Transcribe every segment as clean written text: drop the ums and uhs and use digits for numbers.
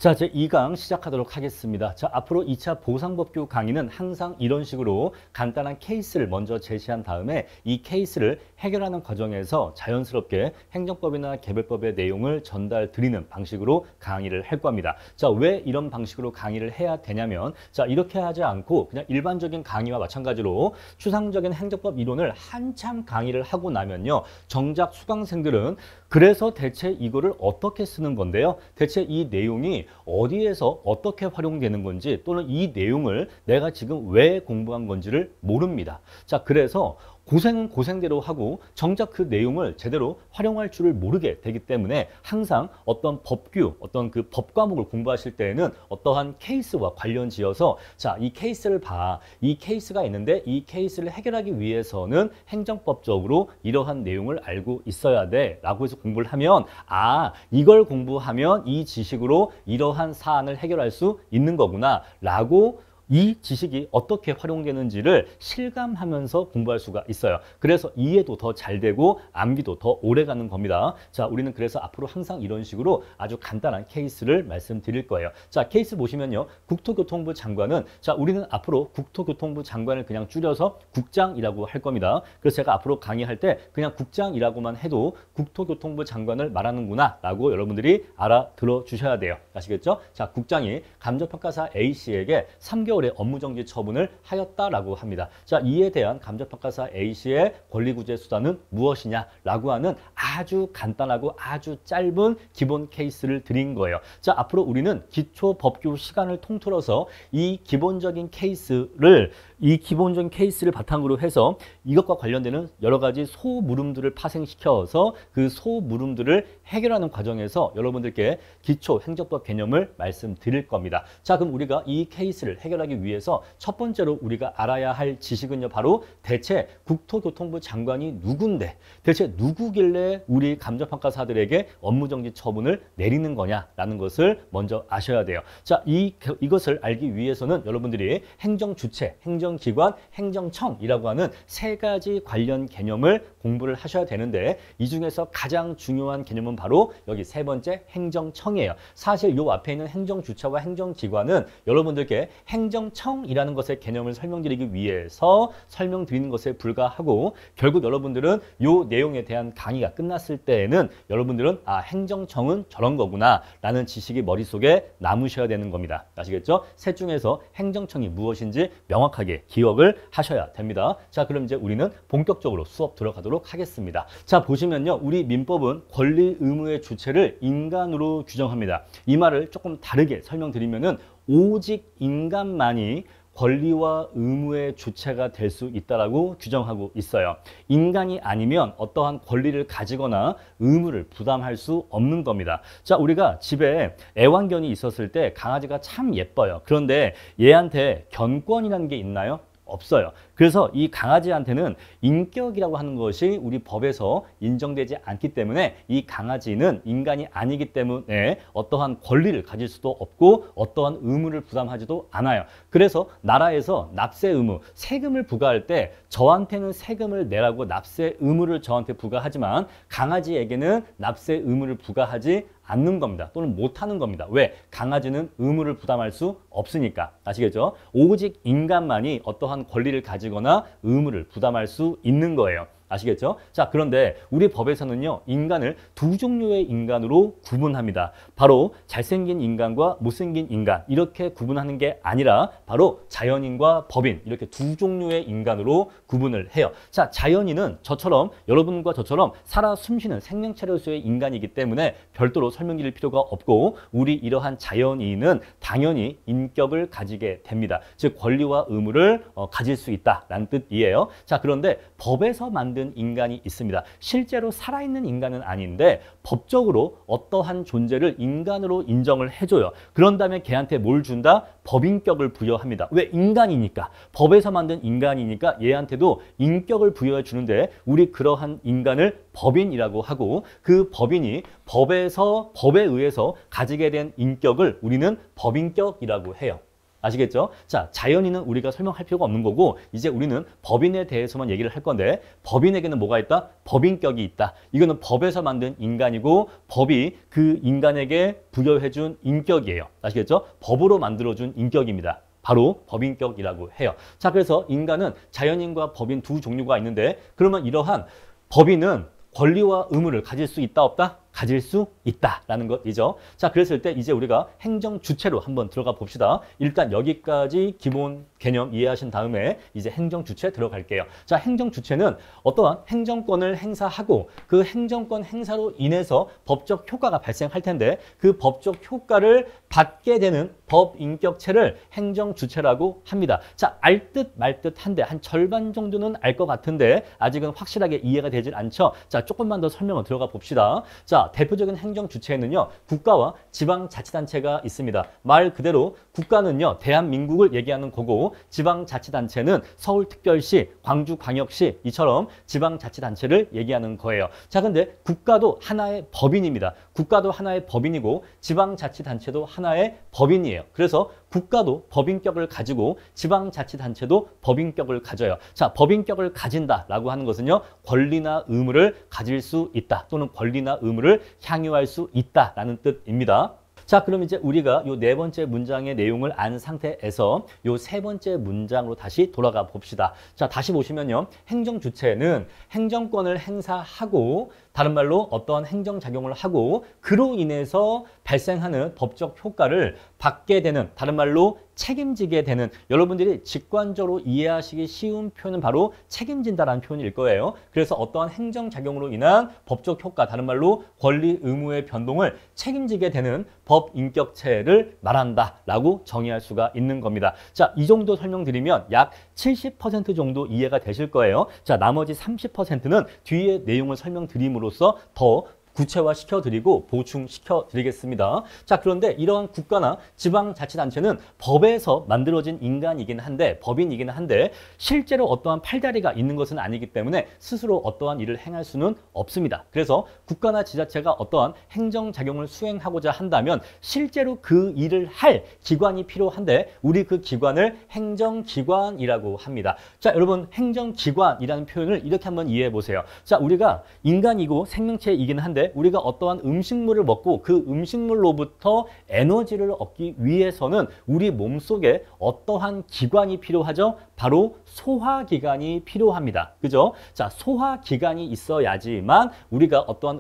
자, 제 2강 시작하도록 하겠습니다. 자, 앞으로 2차 보상법규 강의는 항상 이런 식으로 간단한 케이스를 먼저 제시한 다음에 이 케이스를 해결하는 과정에서 자연스럽게 행정법이나 개별법의 내용을 전달 드리는 방식으로 강의를 할 겁니다. 자, 왜 이런 방식으로 강의를 해야 되냐면, 자, 이렇게 하지 않고 그냥 일반적인 강의와 마찬가지로 추상적인 행정법 이론을 한참 강의를 하고 나면요, 정작 수강생들은 그래서 대체 이거를 어떻게 쓰는 건데요? 대체 이 내용이 어디에서 어떻게 활용되는 건지 또는 이 내용을 내가 지금 왜 공부한 건지를 모릅니다. 자, 그래서 고생대로 하고 정작 그 내용을 제대로 활용할 줄을 모르게 되기 때문에 항상 어떤 법규, 어떤 그 법 과목을 공부하실 때에는 어떠한 케이스와 관련 지어서 자, 이 케이스를 봐. 이 케이스가 있는데 이 케이스를 해결하기 위해서는 행정법적으로 이러한 내용을 알고 있어야 돼 라고 해서 공부를 하면 아, 이걸 공부하면 이 지식으로 이러한 사안을 해결할 수 있는 거구나 라고 이 지식이 어떻게 활용되는지를 실감하면서 공부할 수가 있어요. 그래서 이해도 더 잘 되고 암기도 더 오래 가는 겁니다. 자, 우리는 그래서 앞으로 항상 이런 식으로 아주 간단한 케이스를 말씀드릴 거예요. 자, 케이스 보시면요. 국토교통부 장관은 자, 우리는 앞으로 국토교통부 장관을 그냥 줄여서 국장이라고 할 겁니다. 그래서 제가 앞으로 강의할 때 그냥 국장이라고만 해도 국토교통부 장관을 말하는구나 라고 여러분들이 알아들어 주셔야 돼요. 아시겠죠? 자, 국장이 감정평가사 A씨에게 3개월의 업무정지 처분을 하였다라고 합니다. 자, 이에 대한 감정평가사 A씨의 권리구제 수단은 무엇이냐라고 하는 아주 간단하고 아주 짧은 기본 케이스를 드린 거예요. 자, 앞으로 우리는 기초법규 시간을 통틀어서 이 기본적인 케이스를 바탕으로 해서 이것과 관련되는 여러 가지 소물음들을 파생시켜서 그 소물음들을 해결하는 과정에서 여러분들께 기초 행정법 개념을 말씀드릴 겁니다. 자, 그럼 우리가 이 케이스를 해결하기 위해서 첫 번째로 우리가 알아야 할 지식은요, 바로 대체 국토교통부 장관이 누군데 대체 누구길래 우리 감정평가사들에게 업무정지 처분을 내리는 거냐라는 것을 먼저 아셔야 돼요. 자, 이것을 알기 위해서는 여러분들이 행정주체, 행정기관, 행정청이라고 하는 세 가지 관련 개념을 공부를 하셔야 되는데 이 중에서 가장 중요한 개념은 바로 여기 세 번째 행정청이에요. 사실 이 앞에 있는 행정주체와 행정기관은 여러분들께 행정청이라는 것의 개념을 설명드리기 위해서 설명드리는 것에 불과하고 결국 여러분들은 이 내용에 대한 강의가 끝났을 때에는 여러분들은 아, 행정청은 저런 거구나 라는 지식이 머릿속에 남으셔야 되는 겁니다. 아시겠죠? 셋 중에서 행정청이 무엇인지 명확하게 기억을 하셔야 됩니다. 자, 그럼 이제 우리는 본격적으로 수업 들어가도록 하겠습니다. 자, 보시면요. 우리 민법은 권리 의무의 주체를 인간으로 규정합니다. 이 말을 조금 다르게 설명드리면은 오직 인간만이 권리와 의무의 주체가 될 수 있다라고 규정하고 있어요. 인간이 아니면 어떠한 권리를 가지거나 의무를 부담할 수 없는 겁니다. 자, 우리가 집에 애완견이 있었을 때 강아지가 참 예뻐요. 그런데 얘한테 견권이라는 게 있나요? 없어요. 그래서 이 강아지한테는 인격이라고 하는 것이 우리 법에서 인정되지 않기 때문에 이 강아지는 인간이 아니기 때문에 어떠한 권리를 가질 수도 없고 어떠한 의무를 부담하지도 않아요. 그래서 나라에서 납세 의무, 세금을 부과할 때 저한테는 세금을 내라고 납세 의무를 저한테 부과하지만 강아지에게는 납세 의무를 부과하지 않는 겁니다. 또는 못하는 겁니다. 왜? 강아지는 의무를 부담할 수 없으니까. 아시겠죠? 오직 인간만이 어떠한 권리를 가지거나 의무를 부담할 수 있는 거예요. 아시겠죠? 자, 그런데 우리 법에서는요, 인간을 두 종류의 인간으로 구분합니다. 바로 잘생긴 인간과 못생긴 인간 이렇게 구분하는 게 아니라 바로 자연인과 법인 이렇게 두 종류의 인간으로 구분을 해요. 자, 자연인은 저처럼 여러분과 저처럼 살아 숨쉬는 생명체로서의 인간이기 때문에 별도로 설명드릴 필요가 없고 우리 이러한 자연인은 당연히 인격을 가지게 됩니다. 즉 권리와 의무를 가질 수 있다라는 뜻이에요. 자, 그런데 법에서 만든 인간이 있습니다. 실제로 살아있는 인간은 아닌데 법적으로 어떠한 존재를 인간으로 인정을 해줘요. 그런 다음에 걔한테 뭘 준다? 법인격을 부여합니다. 왜? 인간이니까. 법에서 만든 인간이니까 얘한테도 인격을 부여해 주는데 우리 그러한 인간을 법인이라고 하고 그 법인이 법에 의해서 가지게 된 인격을 우리는 법인격이라고 해요. 아시겠죠? 자, 자연인은 우리가 설명할 필요가 없는 거고 이제 우리는 법인에 대해서만 얘기를 할 건데 법인에게는 뭐가 있다? 법인격이 있다. 이거는 법에서 만든 인간이고 법이 그 인간에게 부여해준 인격이에요. 아시겠죠? 법으로 만들어준 인격입니다. 바로 법인격이라고 해요. 자, 그래서 인간은 자연인과 법인 두 종류가 있는데 그러면 이러한 법인은 권리와 의무를 가질 수 있다 없다? 가질 수 있다라는 것이죠. 자, 그랬을 때 이제 우리가 행정 주체로 한번 들어가 봅시다. 일단 여기까지 기본 개념 이해하신 다음에 이제 행정 주체 들어갈게요. 자, 행정 주체는 어떠한 행정권을 행사하고 그 행정권 행사로 인해서 법적 효과가 발생할 텐데 그 법적 효과를 받게 되는 법인격체를 행정 주체라고 합니다. 자, 알 듯 말 듯한데 한 절반 정도는 알 것 같은데 아직은 확실하게 이해가 되질 않죠. 자, 조금만 더 설명을 들어가 봅시다. 자, 대표적인 행정 주체에는요, 국가와 지방자치단체가 있습니다. 말 그대로 국가는요, 대한민국을 얘기하는 거고 지방자치단체는 서울특별시, 광주광역시 이처럼 지방자치단체를 얘기하는 거예요. 자, 근데 국가도 하나의 법인입니다. 국가도 하나의 법인이고 지방자치단체도 하나의 법인이에요. 그래서 국가도 법인격을 가지고 지방자치단체도 법인격을 가져요. 자, 법인격을 가진다라고 하는 것은요, 권리나 의무를 가질 수 있다 또는 권리나 의무를 향유할 수 있다라는 뜻입니다. 자, 그럼 이제 우리가 요 네 번째 문장의 내용을 안 상태에서 요 세 번째 문장으로 다시 돌아가 봅시다. 자, 다시 보시면요. 행정 주체는 행정권을 행사하고 다른 말로 어떠한 행정작용을 하고 그로 인해서 발생하는 법적 효과를 받게 되는 다른 말로 책임지게 되는 여러분들이 직관적으로 이해하시기 쉬운 표현은 바로 책임진다라는 표현일 거예요. 그래서 어떠한 행정작용으로 인한 법적 효과 다른 말로 권리 의무의 변동을 책임지게 되는 법인격체를 말한다라고 정의할 수가 있는 겁니다. 자, 이 정도 설명드리면 약 70% 정도 이해가 되실 거예요. 자, 나머지 30%는 뒤에 내용을 설명드림으로써 더 구체화시켜드리고 보충시켜드리겠습니다. 자, 그런데 이러한 국가나 지방자치단체는 법에서 만들어진 인간이긴 한데 법인이긴 한데 실제로 어떠한 팔다리가 있는 것은 아니기 때문에 스스로 어떠한 일을 행할 수는 없습니다. 그래서 국가나 지자체가 어떠한 행정작용을 수행하고자 한다면 실제로 그 일을 할 기관이 필요한데 우리 그 기관을 행정기관이라고 합니다. 자, 여러분 행정기관이라는 표현을 이렇게 한번 이해해 보세요. 자, 우리가 인간이고 생명체이긴 한데 우리가 어떠한 음식물을 먹고 그 음식물로부터 에너지를 얻기 위해서는 우리 몸속에 어떠한 기관이 필요하죠? 바로 소화기관이 필요합니다. 그죠? 자, 소화기관이 있어야지만 우리가 어떠한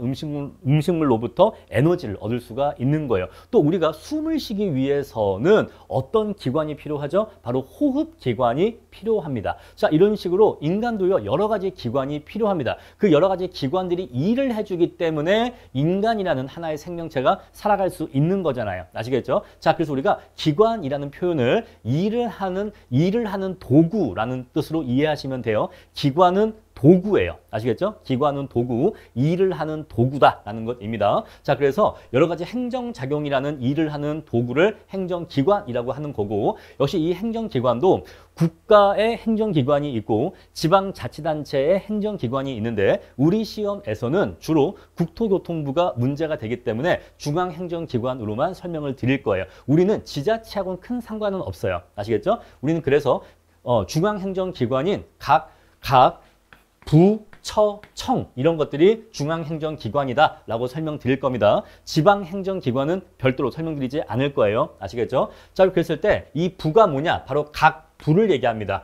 음식물로부터 에너지를 얻을 수가 있는 거예요. 또 우리가 숨을 쉬기 위해서는 어떤 기관이 필요하죠? 바로 호흡기관이 필요합니다. 자, 이런 식으로 인간도요, 여러 가지 기관이 필요합니다. 그 여러 가지 기관들이 일을 해주기 때문에 인간이라는 하나의 생명체가 살아갈 수 있는 거잖아요. 아시겠죠? 자, 그래서 우리가 기관이라는 표현을 일을 하는 도구라는 뜻으로 이해하시면 돼요. 기관은 도구예요. 아시겠죠? 기관은 도구, 일을 하는 도구다라는 것입니다. 자, 그래서 여러 가지 행정작용이라는 일을 하는 도구를 행정기관이라고 하는 거고 역시 이 행정기관도 국가의 행정기관이 있고 지방자치단체의 행정기관이 있는데 우리 시험에서는 주로 국토교통부가 문제가 되기 때문에 중앙행정기관으로만 설명을 드릴 거예요. 우리는 지자체하고는 큰 상관은 없어요. 아시겠죠? 우리는 그래서 중앙행정기관인 각 부, 처, 청 이런 것들이 중앙행정기관이다라고 설명드릴 겁니다. 지방행정기관은 별도로 설명드리지 않을 거예요. 아시겠죠? 자, 그랬을 때 이 부가 뭐냐? 바로 각 부를 얘기합니다.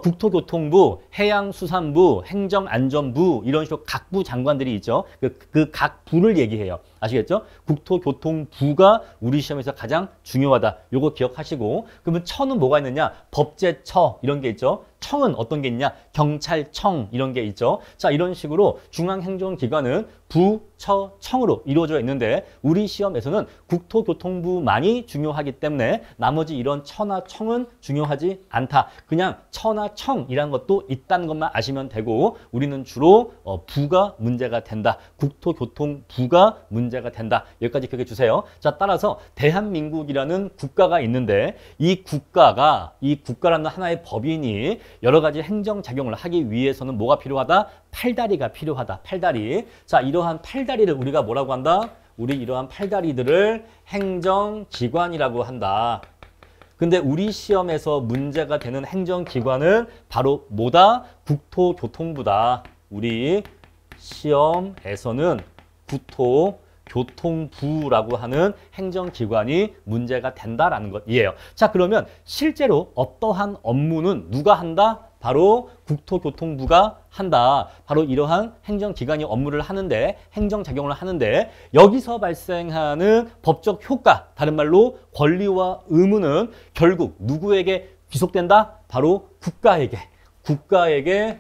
국토교통부, 해양수산부, 행정안전부 이런 식으로 각 부 장관들이 있죠. 그 각 부를 얘기해요. 아시겠죠? 국토교통부가 우리 시험에서 가장 중요하다. 요거 기억하시고 그러면 처는 뭐가 있느냐? 법제처 이런 게 있죠. 청은 어떤 게 있냐? 경찰청 이런 게 있죠. 자, 이런 식으로 중앙행정기관은 부, 처, 청으로 이루어져 있는데 우리 시험에서는 국토교통부만이 중요하기 때문에 나머지 이런 처나 청은 중요하지 않다. 그냥 처나 청이라는 것도 있다는 것만 아시면 되고 우리는 주로 부가 문제가 된다. 국토교통부가 문제가 된다. 여기까지 기억해 주세요. 자, 따라서 대한민국이라는 국가가 있는데 이 국가라는 하나의 법인이 여러 가지 행정작용을 하기 위해서는 뭐가 필요하다? 팔다리가 필요하다. 팔다리. 자, 이러한 팔다리를 우리가 뭐라고 한다? 우리 이러한 팔다리들을 행정기관이라고 한다. 근데 우리 시험에서 문제가 되는 행정기관은 바로 뭐다? 국토교통부다. 우리 시험에서는 국토교통부라고 하는 행정기관이 문제가 된다라는 것이에요. 자, 그러면 실제로 어떠한 업무는 누가 한다? 바로 국토교통부가 한다. 바로 이러한 행정기관이 업무를 하는데, 행정작용을 하는데, 여기서 발생하는 법적 효과, 다른 말로 권리와 의무는 결국 누구에게 귀속된다? 바로 국가에게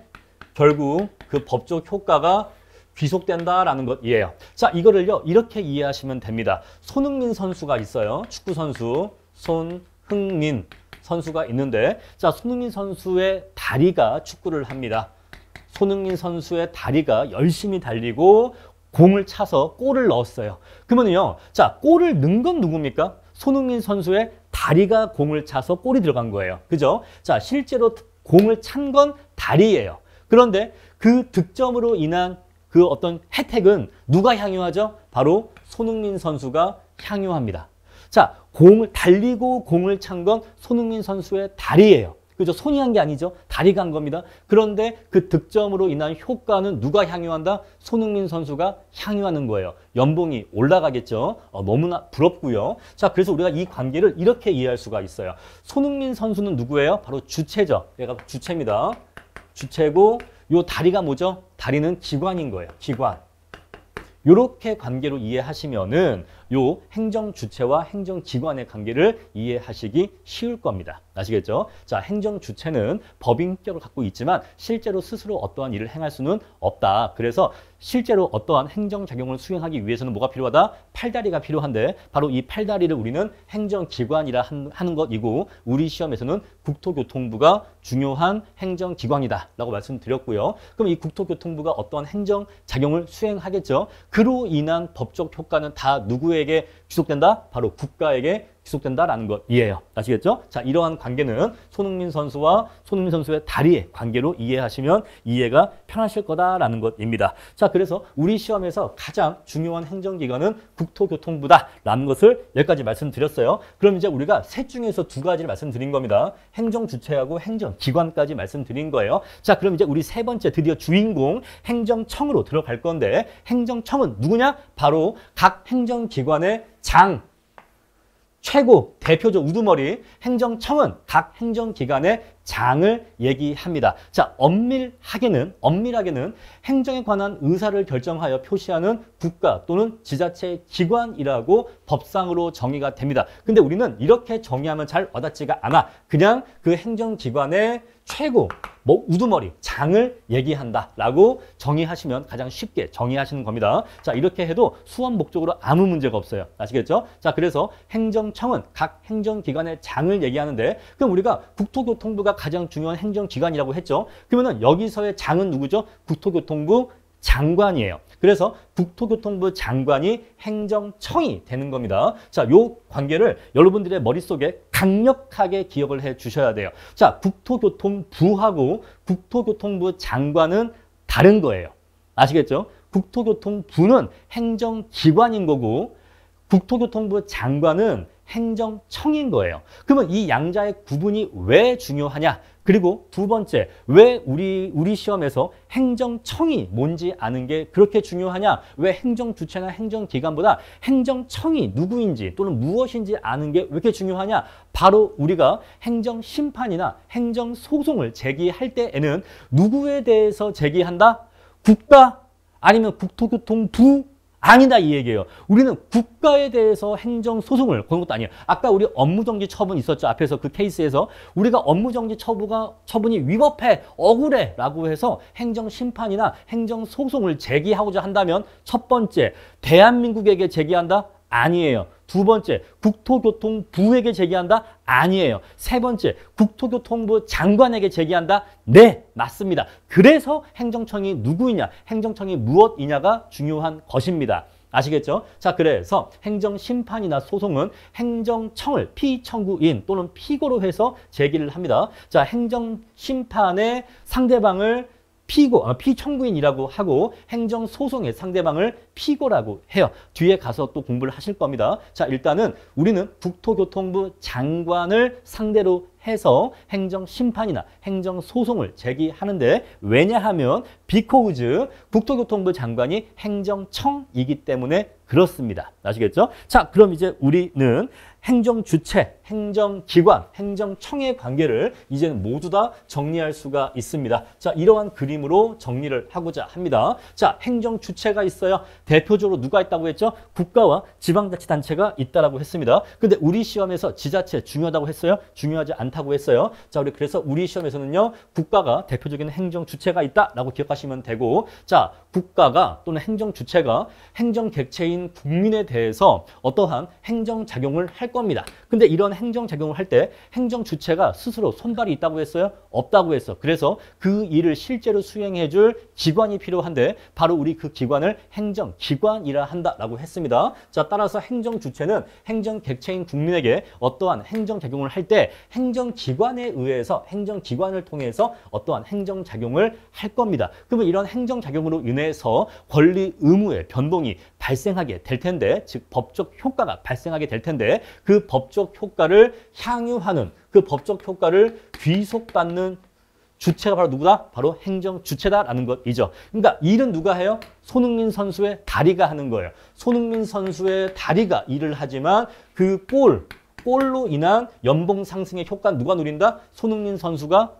결국 그 법적 효과가 귀속된다라는 것이에요. 자, 이거를요, 이렇게 이해하시면 됩니다. 손흥민 선수가 있어요. 축구 선수, 손흥민 선수가 있는데, 자, 손흥민 선수의 다리가 축구를 합니다. 손흥민 선수의 다리가 열심히 달리고 공을 차서 골을 넣었어요. 그러면요, 자, 골을 넣은 건 누굽니까? 손흥민 선수의 다리가 공을 차서 골이 들어간 거예요. 그죠? 자, 실제로 공을 찬 건 다리예요. 그런데 그 득점으로 인한 그 어떤 혜택은 누가 향유하죠? 바로 손흥민 선수가 향유합니다. 자, 달리고 공을 찬 건 손흥민 선수의 다리예요. 그죠? 손이 한 게 아니죠. 다리가 한 겁니다. 그런데 그 득점으로 인한 효과는 누가 향유한다? 손흥민 선수가 향유하는 거예요. 연봉이 올라가겠죠. 너무나 부럽고요. 자, 그래서 우리가 이 관계를 이렇게 이해할 수가 있어요. 손흥민 선수는 누구예요? 바로 주체죠. 얘가 주체입니다. 주체고, 요 다리가 뭐죠? 다리는 기관인 거예요. 기관. 이렇게 관계로 이해하시면은 요 행정 주체와 행정 기관의 관계를 이해하시기 쉬울 겁니다. 아시겠죠? 자, 행정 주체는 법인격을 갖고 있지만 실제로 스스로 어떠한 일을 행할 수는 없다. 그래서 실제로 어떠한 행정작용을 수행하기 위해서는 뭐가 필요하다? 팔다리가 필요한데 바로 이 팔다리를 우리는 행정기관이라 하는 것이고 우리 시험에서는 국토교통부가 중요한 행정기관이다 라고 말씀드렸고요. 그럼 이 국토교통부가 어떠한 행정작용을 수행하겠죠? 그로 인한 법적 효과는 다 누구에게 귀속된다? 바로 국가에게 귀속된다라는 것이에요. 아시겠죠? 자, 이러한 관계는 손흥민 선수와 손흥민 선수의 다리의 관계로 이해하시면 이해가 편하실 거다라는 것입니다. 자, 그래서 우리 시험에서 가장 중요한 행정기관은 국토교통부다라는 것을 여기까지 말씀드렸어요. 그럼 이제 우리가 셋 중에서 두 가지를 말씀드린 겁니다. 행정주체하고 행정기관까지 말씀드린 거예요. 자, 그럼 이제 우리 세 번째 드디어 주인공 행정청으로 들어갈 건데 행정청은 누구냐? 바로 각 행정기관의 최고 대표적 우두머리 행정청은 각 행정기관의 장을 얘기합니다. 자, 엄밀하게는 행정에 관한 의사를 결정하여 표시하는 국가 또는 지자체 기관이라고 법상으로 정의가 됩니다. 근데 우리는 이렇게 정의하면 잘 와닿지가 않아. 그냥 그 행정기관의 최고 우두머리 장을 얘기한다라고 정의하시면 가장 쉽게 정의하시는 겁니다. 자, 이렇게 해도 수업 목적으로 아무 문제가 없어요. 아시겠죠? 자, 그래서 행정청은 각 행정기관의 장을 얘기하는데 그럼 우리가 국토교통부가 가장 중요한 행정기관이라고 했죠. 그러면 여기서의 장은 누구죠? 국토교통부 장관이에요. 그래서 국토교통부 장관이 행정청이 되는 겁니다. 자, 요 관계를 여러분들의 머릿속에 강력하게 기억을 해 주셔야 돼요. 자, 국토교통부하고 국토교통부 장관은 다른 거예요. 아시겠죠? 국토교통부는 행정기관인 거고 국토교통부 장관은 행정청인 거예요. 그러면 이 양자의 구분이 왜 중요하냐? 그리고 두 번째, 왜 우리 시험에서 행정청이 뭔지 아는 게 그렇게 중요하냐? 왜 행정주체나 행정기관보다 행정청이 누구인지 또는 무엇인지 아는 게 왜 이렇게 중요하냐? 바로 우리가 행정심판이나 행정소송을 제기할 때에는 누구에 대해서 제기한다? 국가 아니면 국토교통부? 아니다 이 얘기예요. 우리는 국가에 대해서 행정소송을 거는 것도 아니에요. 아까 우리 업무정지 처분 있었죠. 앞에서 그 케이스에서 우리가 업무정지 처분이 위법해, 억울해 라고 해서 행정심판이나 행정소송을 제기하고자 한다면 첫 번째, 대한민국에게 제기한다? 아니에요. 두 번째, 국토교통부에게 제기한다? 아니에요. 세 번째, 국토교통부 장관에게 제기한다? 네, 맞습니다. 그래서 행정청이 누구이냐, 행정청이 무엇이냐가 중요한 것입니다. 아시겠죠? 자, 그래서 행정심판이나 소송은 행정청을 피청구인 또는 피고로 해서 제기를 합니다. 자, 행정심판의 상대방을 피청구인이라고 하고 행정소송의 상대방을 피고라고 해요. 뒤에 가서 또 공부를 하실 겁니다. 자, 일단은 우리는 국토교통부 장관을 상대로 해서 행정심판이나 행정소송을 제기하는데, 왜냐하면 because 국토교통부 장관이 행정청이기 때문에 그렇습니다. 아시겠죠? 자, 그럼 이제 우리는 행정주체, 행정기관, 행정청의 관계를 이제는 모두 다 정리할 수가 있습니다. 자, 이러한 그림으로 정리를 하고자 합니다. 자, 행정주체가 있어요. 대표적으로 누가 있다고 했죠? 국가와 지방자치단체가 있다라고 했습니다. 근데 우리 시험에서 지자체 중요하다고 했어요? 중요하지 않다고 했어요. 자, 그래서 우리 시험에서는요, 국가가 대표적인 행정주체가 있다라고 기억하시면 되고, 자, 국가가 또는 행정주체가 행정객체인 국민에 대해서 어떠한 행정작용을 할 겁니다. 근데 이런 행정작용을 할 때 행정주체가 스스로 손발이 있다고 했어요? 없다고 했어. 그래서 그 일을 실제로 수행해 줄 기관이 필요한데, 바로 우리 그 기관을 행정기관이라 한다라고 했습니다. 자, 따라서 행정주체는 행정객체인 국민에게 어떠한 행정작용을 할 때 행정기관에 의해서, 행정기관을 통해서 어떠한 행정작용을 할 겁니다. 그러면 이런 행정작용으로 인해서 권리 의무의 변동이 발생하게 될 텐데, 즉 법적 효과가 발생하게 될 텐데, 그 법적 효과를 향유하는, 그 법적 효과를 귀속받는 주체가 바로 누구다? 바로 행정주체다라는 것이죠. 그러니까 일은 누가 해요? 손흥민 선수의 다리가 하는 거예요. 손흥민 선수의 다리가 일을 하지만 그 골로 인한 연봉 상승의 효과는 누가 누린다? 손흥민 선수가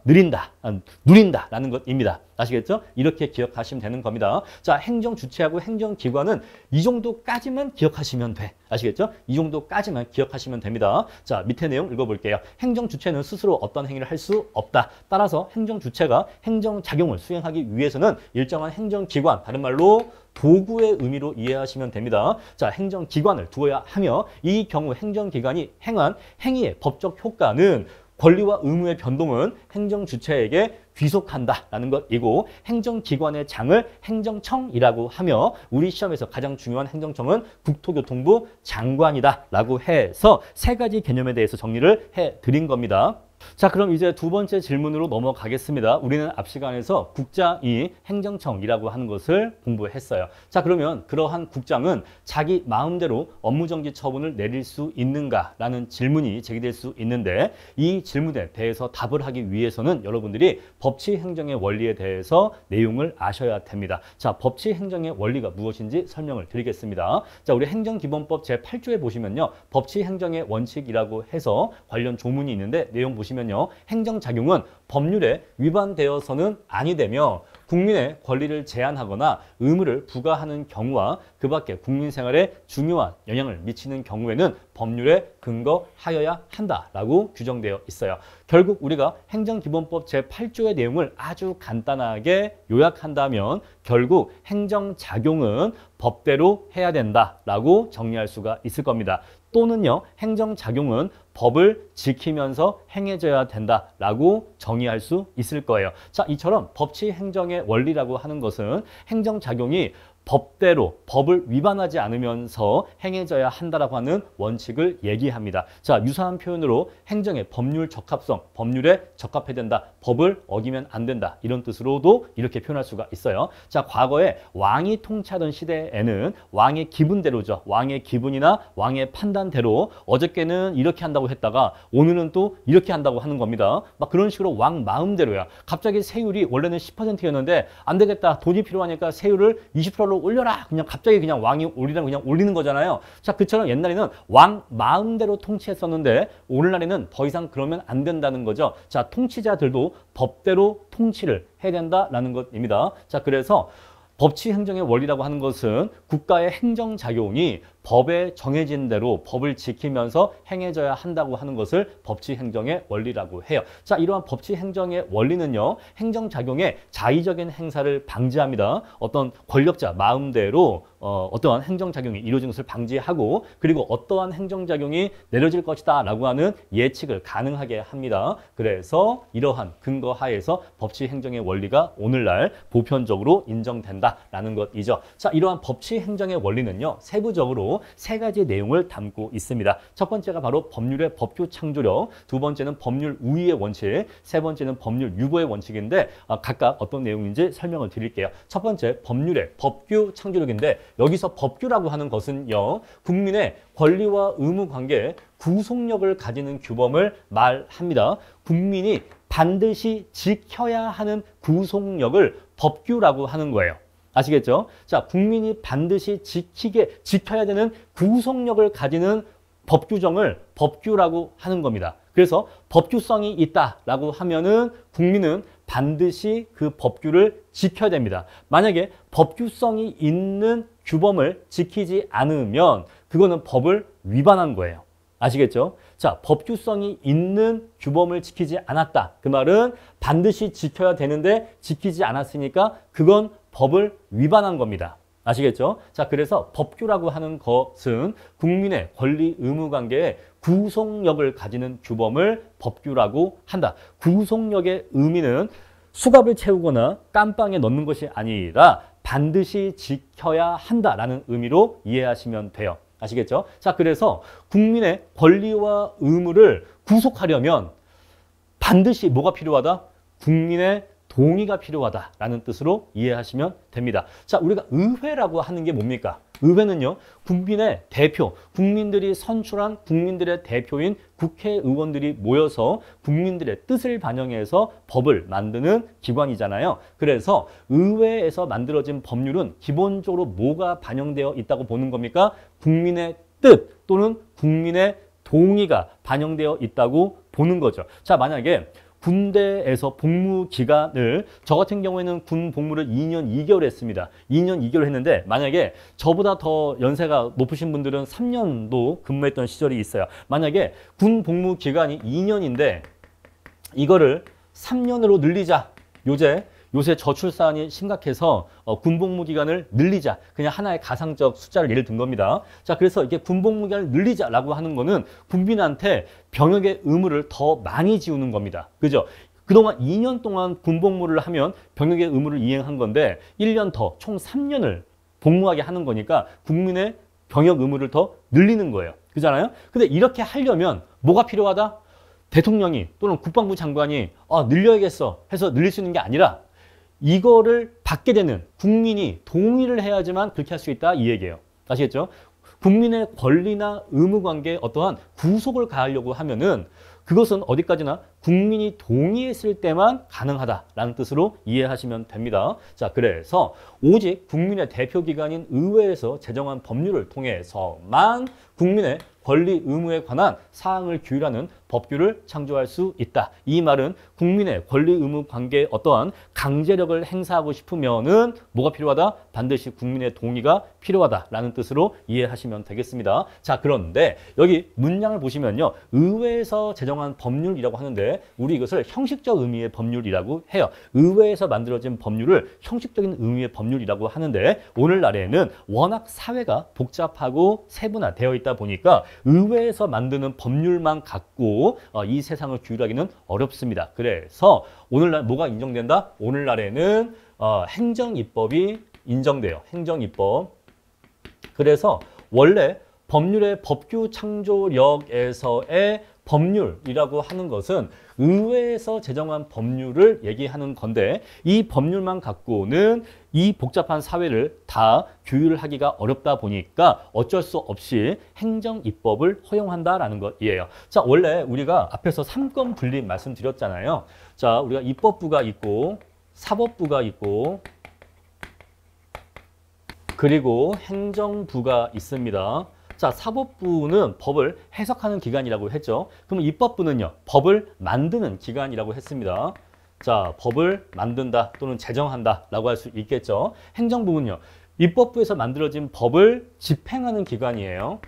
누린다라는 것입니다. 아시겠죠? 이렇게 기억하시면 되는 겁니다. 자, 행정주체하고 행정기관은 이 정도까지만 기억하시면 돼. 아시겠죠? 이 정도까지만 기억하시면 됩니다. 자, 밑에 내용 읽어볼게요. 행정주체는 스스로 어떤 행위를 할 수 없다. 따라서 행정주체가 행정작용을 수행하기 위해서는 일정한 행정기관, 다른 말로 도구의 의미로 이해하시면 됩니다. 자, 행정기관을 두어야 하며, 이 경우 행정기관이 행한 행위의 법적 효과는 권리와 의무의 변동은 행정주체에게 귀속한다라는 것이고, 행정기관의 장을 행정청이라고 하며, 우리 시험에서 가장 중요한 행정청은 국토교통부 장관이다라고 해서 세 가지 개념에 대해서 정리를 해드린 겁니다. 자, 그럼 이제 두 번째 질문으로 넘어가겠습니다. 우리는 앞 시간에서 국장이 행정청이라고 하는 것을 공부했어요. 자, 그러면 그러한 국장은 자기 마음대로 업무정지 처분을 내릴 수 있는가라는 질문이 제기될 수 있는데, 이 질문에 대해서 답을 하기 위해서는 여러분들이 법치행정의 원리에 대해서 내용을 아셔야 됩니다. 자, 법치행정의 원리가 무엇인지 설명을 드리겠습니다. 자, 우리 행정기본법 제8조에 보시면요, 법치행정의 원칙이라고 해서 관련 조문이 있는데, 내용 보시면요, 행정작용은 법률에 위반되어서는 아니 되며 국민의 권리를 제한하거나 의무를 부과하는 경우와 그 밖에 국민 생활에 중요한 영향을 미치는 경우에는 법률에 근거하여야 한다라고 규정되어 있어요. 결국 우리가 행정기본법 제8조의 내용을 아주 간단하게 요약한다면, 결국 행정작용은 법대로 해야 된다라고 정리할 수가 있을 겁니다. 또는요, 행정작용은 법을 지키면서 행해져야 된다라고 정의할 수 있을 거예요. 자, 이처럼 법치행정의 원리라고 하는 것은 행정작용이 법대로, 법을 위반하지 않으면서 행해져야 한다라고 하는 원칙을 얘기합니다. 자, 유사한 표현으로 행정의 법률 적합성, 법률에 적합해야 된다, 법을 어기면 안 된다, 이런 뜻으로도 이렇게 표현할 수가 있어요. 자, 과거에 왕이 통치하던 시대에는 왕의 기분대로죠. 왕의 기분이나 왕의 판단대로 어저께는 이렇게 한다고 했다가 오늘은 또 이렇게 한다고 하는 겁니다. 막 그런 식으로 왕 마음대로야. 갑자기 세율이 원래는 10%였는데 안 되겠다, 돈이 필요하니까 세율을 20%로 올려라. 그냥 갑자기 그냥 왕이 올리라면 그냥 올리는 거잖아요. 자, 그처럼 옛날에는 왕 마음대로 통치했었는데 오늘날에는 더 이상 그러면 안 된다는 거죠. 자, 통치자들도 법대로 통치를 해야 된다라는 것입니다. 자, 그래서 법치행정의 원리라고 하는 것은 국가의 행정작용이 법에 정해진 대로 법을 지키면서 행해져야 한다고 하는 것을 법치행정의 원리라고 해요. 자, 이러한 법치행정의 원리는요, 행정작용의 자의적인 행사를 방지합니다. 어떤 권력자 마음대로 어떠한 행정작용이 이루어지는 것을 방지하고, 그리고 어떠한 행정작용이 내려질 것이다 라고 하는 예측을 가능하게 합니다. 그래서 이러한 근거 하에서 법치행정의 원리가 오늘날 보편적으로 인정된다라는 것이죠. 자, 이러한 법치행정의 원리는요, 세부적으로 바로 세 가지 내용을 담고 있습니다. 첫 번째가 바로 법률의 법규 창조력, 두 번째는 법률 우위의 원칙, 세 번째는 법률 유보의 원칙인데 각각 어떤 내용인지 설명을 드릴게요. 첫 번째 법률의 법규 창조력인데 여기서 법규라고 하는 것은요, 국민의 권리와 의무 관계에 구속력을 가지는 규범을 말합니다. 국민이 반드시 지켜야 하는 구속력을 법규라고 하는 거예요. 아시겠죠? 자, 국민이 반드시 지켜야 되는 구속력을 가지는 법 규정을 법규라고 하는 겁니다. 그래서 법규성이 있다라고 하면은 국민은 반드시 그 법규를 지켜야 됩니다. 만약에 법규성이 있는 규범을 지키지 않으면 그거는 법을 위반한 거예요. 아시겠죠? 자, 법규성이 있는 규범을 지키지 않았다. 그 말은 반드시 지켜야 되는데 지키지 않았으니까 그건 법을 위반한 겁니다. 아시겠죠? 자, 그래서 법규라고 하는 것은 국민의 권리 의무 관계에 구속력을 가지는 규범을 법규라고 한다. 구속력의 의미는 수갑을 채우거나 깜빵에 넣는 것이 아니라 반드시 지켜야 한다라는 의미로 이해하시면 돼요. 아시겠죠? 자, 그래서 국민의 권리와 의무를 구속하려면 반드시 뭐가 필요하다? 국민의 동의가 필요하다라는 뜻으로 이해하시면 됩니다. 자, 우리가 의회라고 하는 게 뭡니까? 의회는요, 국민의 대표, 국민들이 선출한 국민들의 대표인 국회의원들이 모여서 국민들의 뜻을 반영해서 법을 만드는 기관이잖아요. 그래서 의회에서 만들어진 법률은 기본적으로 뭐가 반영되어 있다고 보는 겁니까? 국민의 뜻 또는 국민의 동의가 반영되어 있다고 보는 거죠. 자, 만약에 군대에서 복무 기간을, 저 같은 경우에는 군 복무를 2년 2개월 했습니다. 2년 2개월 했는데 만약에 저보다 더 연세가 높으신 분들은 3년도 근무했던 시절이 있어요. 만약에 군 복무 기간이 2년인데 이거를 3년으로 늘리자. 요새 저출산이 심각해서 군복무 기간을 늘리자. 그냥 하나의 가상적 숫자를 예를 든 겁니다. 자, 그래서 이게 군복무 기간을 늘리자라고 하는 거는 국민한테 병역의 의무를 더 많이 지우는 겁니다. 그죠? 그동안 2년 동안 군복무를 하면 병역의 의무를 이행한 건데 1년 더 총 3년을 복무하게 하는 거니까 국민의 병역 의무를 더 늘리는 거예요. 그잖아요? 근데 이렇게 하려면 뭐가 필요하다? 대통령이 또는 국방부 장관이 늘려야겠어 해서 늘릴 수 있는 게 아니라 이거를 받게 되는 국민이 동의를 해야지만 그렇게 할 수 있다, 이 얘기예요. 아시겠죠? 국민의 권리나 의무 관계에 어떠한 구속을 가하려고 하면은 그것은 어디까지나 국민이 동의했을 때만 가능하다라는 뜻으로 이해하시면 됩니다. 자, 그래서 오직 국민의 대표기관인 의회에서 제정한 법률을 통해서만 국민의 권리 의무에 관한 사항을 규율하는 법규를 창조할 수 있다. 이 말은 국민의 권리 의무 관계에 어떠한 강제력을 행사하고 싶으면은 뭐가 필요하다? 반드시 국민의 동의가 필요하다라는 뜻으로 이해하시면 되겠습니다. 자, 그런데 여기 문장을 보시면요, 의회에서 제정한 법률이라고 하는데 우리 이것을 형식적 의미의 법률이라고 해요. 의회에서 만들어진 법률을 형식적인 의미의 법률이라고 하는데 오늘날에는 워낙 사회가 복잡하고 세분화되어 있다 보니까 의회에서 만드는 법률만 갖고 이 세상을 규율하기는 어렵습니다. 그래서 오늘날 뭐가 인정된다? 오늘날에는 행정입법이 인정돼요. 행정입법. 그래서 원래 법률의 법규 창조력에서의 법률이라고 하는 것은 의회에서 제정한 법률을 얘기하는 건데 이 법률만 갖고는 이 복잡한 사회를 다 규율하기가 어렵다 보니까 어쩔 수 없이 행정입법을 허용한다라는 것이에요. 자, 원래 우리가 앞에서 3권 분립 말씀드렸잖아요. 자, 우리가 입법부가 있고 사법부가 있고 그리고 행정부가 있습니다. 자, 사법부는 법을 해석하는 기관이라고 했죠. 그럼 입법부는요, 법을 만드는 기관이라고 했습니다. 자, 법을 만든다 또는 제정한다 라고 할 수 있겠죠. 행정부는요, 입법부에서 만들어진 법을 집행하는 기관이에요.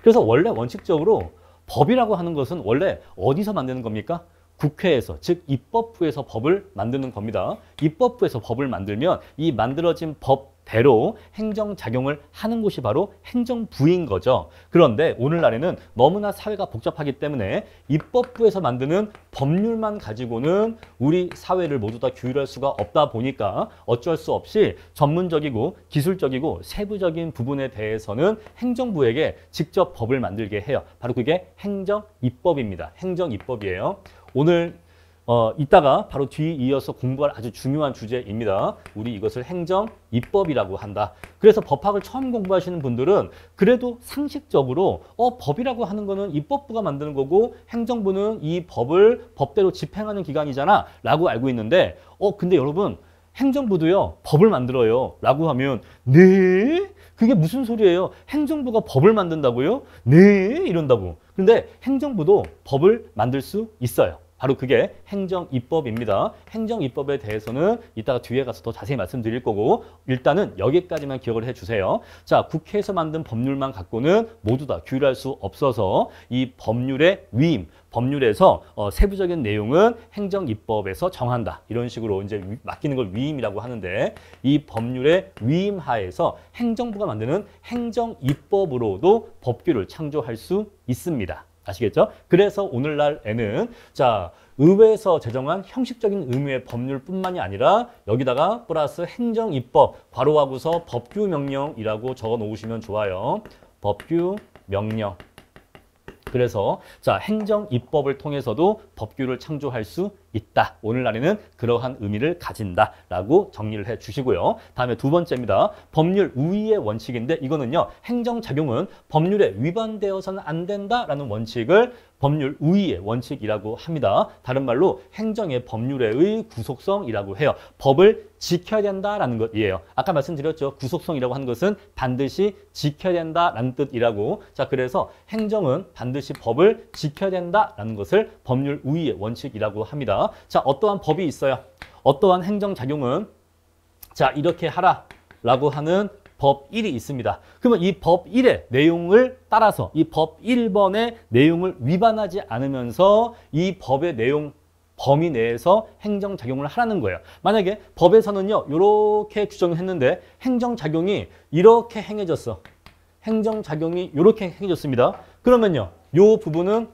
그래서 원래 원칙적으로 법이라고 하는 것은 원래 어디서 만드는 겁니까? 국회에서, 즉 입법부에서 법을 만드는 겁니다. 입법부에서 법을 만들면 이 만들어진 법 대로 행정작용을 하는 곳이 바로 행정부인 거죠. 그런데 오늘날에는 너무나 사회가 복잡하기 때문에 입법부에서 만드는 법률만 가지고는 우리 사회를 모두 다 규율할 수가 없다 보니까 어쩔 수 없이 전문적이고 기술적이고 세부적인 부분에 대해서는 행정부에게 직접 법을 만들게 해요. 바로 그게 행정입법입니다. 행정입법이에요. 오늘 이따가 바로 뒤에 이어서 공부할 아주 중요한 주제입니다. 우리 이것을 행정입법이라고 한다. 그래서 법학을 처음 공부하시는 분들은 그래도 상식적으로 법이라고 하는 거는 입법부가 만드는 거고 행정부는 이 법을 법대로 집행하는 기관이잖아 라고 알고 있는데 근데 여러분 행정부도요 법을 만들어요 라고 하면 네? 그게 무슨 소리예요? 행정부가 법을 만든다고요? 네? 이런다고. 근데 행정부도 법을 만들 수 있어요. 바로 그게 행정입법입니다. 행정입법에 대해서는 이따가 뒤에 가서 더 자세히 말씀드릴 거고 일단은 여기까지만 기억을 해주세요. 자, 국회에서 만든 법률만 갖고는 모두 다 규율할 수 없어서 이 법률의 위임, 법률에서 세부적인 내용은 행정입법에서 정한다. 이런 식으로 이제 맡기는 걸 위임이라고 하는데 이 법률의 위임 하에서 행정부가 만드는 행정입법으로도 법규를 창조할 수 있습니다. 아시겠죠? 그래서 오늘날에는 자 의회에서 제정한 형식적인 의무의 법률뿐만이 아니라 여기다가 플러스 행정입법 괄호하고서 법규명령이라고 적어 놓으시면 좋아요. 법규명령. 그래서 자 행정입법을 통해서도 법규를 창조할 수 있다. 오늘날에는 그러한 의미를 가진다라고 정리를 해 주시고요. 다음에 두 번째입니다. 법률 우위의 원칙인데 이거는요. 행정작용은 법률에 위반되어서는 안 된다라는 원칙을 법률 우위의 원칙이라고 합니다. 다른 말로 행정의 법률의 구속성이라고 해요. 법을 지켜야 된다라는 것이에요. 아까 말씀드렸죠. 구속성이라고 하는 것은 반드시 지켜야 된다라는 뜻이라고. 자, 그래서 행정은 반드시 법을 지켜야 된다라는 것을 법률 우위의 원칙이라고 합니다. 자, 어떠한 법이 있어요? 어떠한 행정작용은 자, 이렇게 하라라고 하는 법 1이 있습니다. 그러면 이 법 1의 내용을 따라서 이 법 1번의 내용을 위반하지 않으면서 이 법의 내용 범위 내에서 행정작용을 하라는 거예요. 만약에 법에서는요, 이렇게 규정을 했는데 행정작용이 이렇게 행해졌어. 행정작용이 이렇게 행해졌습니다. 그러면요, 이 부분은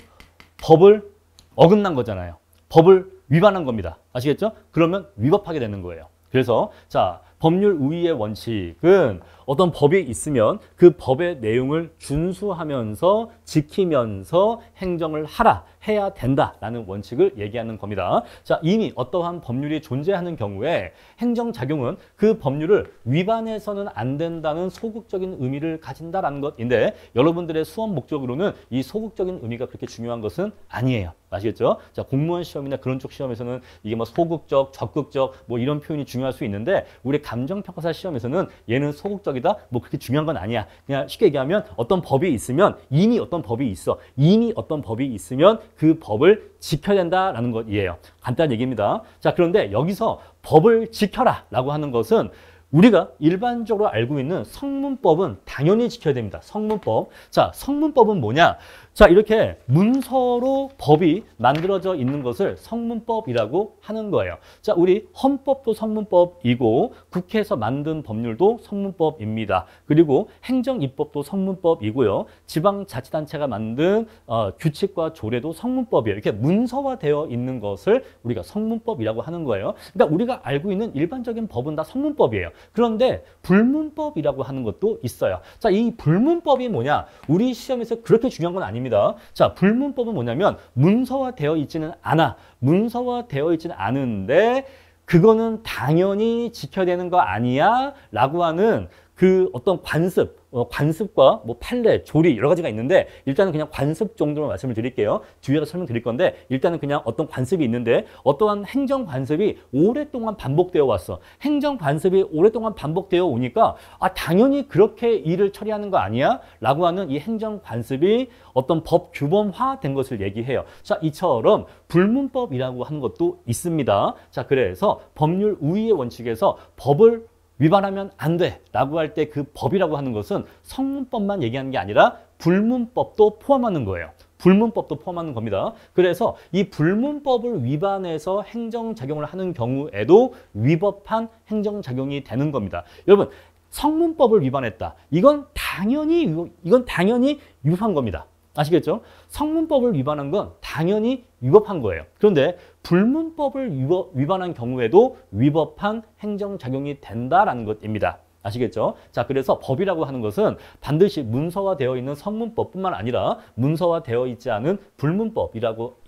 법을 어긋난 거잖아요. 법을 위반한 겁니다. 아시겠죠? 그러면 위법하게 되는 거예요. 그래서 자 법률 우위의 원칙은 어떤 법이 있으면 그 법의 내용을 준수하면서 지키면서 행정을 해야 된다라는 원칙을 얘기하는 겁니다. 자, 이미 어떠한 법률이 존재하는 경우에 행정작용은 그 법률을 위반해서는 안 된다는 소극적인 의미를 가진다라는 것인데 여러분들의 수업 목적으로는 이 소극적인 의미가 그렇게 중요한 것은 아니에요. 아시겠죠? 자, 공무원 시험이나 그런 쪽 시험에서는 이게 뭐 소극적, 적극적 뭐 이런 표현이 중요할 수 있는데 우리 감정평가사 시험에서는 얘는 소극적이다? 뭐 그렇게 중요한 건 아니야. 그냥 쉽게 얘기하면 어떤 법이 있으면 이미 어떤 법이 있어. 이미 어떤 법이 있으면 그 법을 지켜야 된다라는 것이에요. 간단한 얘기입니다. 자, 그런데 여기서 법을 지켜라 라고 하는 것은 우리가 일반적으로 알고 있는 성문법은 당연히 지켜야 됩니다. 성문법. 자, 성문법은 뭐냐? 자, 이렇게 문서로 법이 만들어져 있는 것을 성문법이라고 하는 거예요. 자, 우리 헌법도 성문법이고 국회에서 만든 법률도 성문법입니다. 그리고 행정입법도 성문법이고요. 지방자치단체가 만든 규칙과 조례도 성문법이에요. 이렇게 문서화되어 있는 것을 우리가 성문법이라고 하는 거예요. 그러니까 우리가 알고 있는 일반적인 법은 다 성문법이에요. 그런데 불문법이라고 하는 것도 있어요. 자, 이 불문법이 뭐냐? 우리 시험에서 그렇게 중요한 건 아닙니다. 자, 불문법은 뭐냐면 문서화되어 있지는 않아. 문서화되어 있지는 않은데 그거는 당연히 지켜야 되는 거 아니야? 라고 하는 그 어떤 관습과 뭐 판례, 조리 여러 가지가 있는데 일단은 그냥 관습 정도로 말씀을 드릴게요. 뒤에서 설명드릴 건데 일단은 그냥 어떤 관습이 있는데 어떠한 행정 관습이 오랫동안 반복되어 왔어. 행정 관습이 오랫동안 반복되어 오니까 당연히 그렇게 일을 처리하는 거 아니야? 라고 하는 이 행정 관습이 어떤 법 규범화된 것을 얘기해요. 자, 이처럼 불문법이라고 하는 것도 있습니다. 자, 그래서 법률 우위의 원칙에서 법을 위반하면 안 돼 라고 할 때 그 법이라고 하는 것은 성문법만 얘기하는 게 아니라 불문법도 포함하는 거예요. 불문법도 포함하는 겁니다. 그래서 이 불문법을 위반해서 행정작용을 하는 경우에도 위법한 행정작용이 되는 겁니다. 여러분, 성문법을 위반했다. 이건 당연히 위법한 겁니다. 아시겠죠? 성문법을 위반한 건 당연히 위법한 거예요. 그런데 불문법을 위반한 경우에도 위법한 행정작용이 된다라는 것입니다. 아시겠죠? 자, 그래서 법이라고 하는 것은 반드시 문서화되어 있는 성문법뿐만 아니라 문서화되어 있지 않은 불문법이라고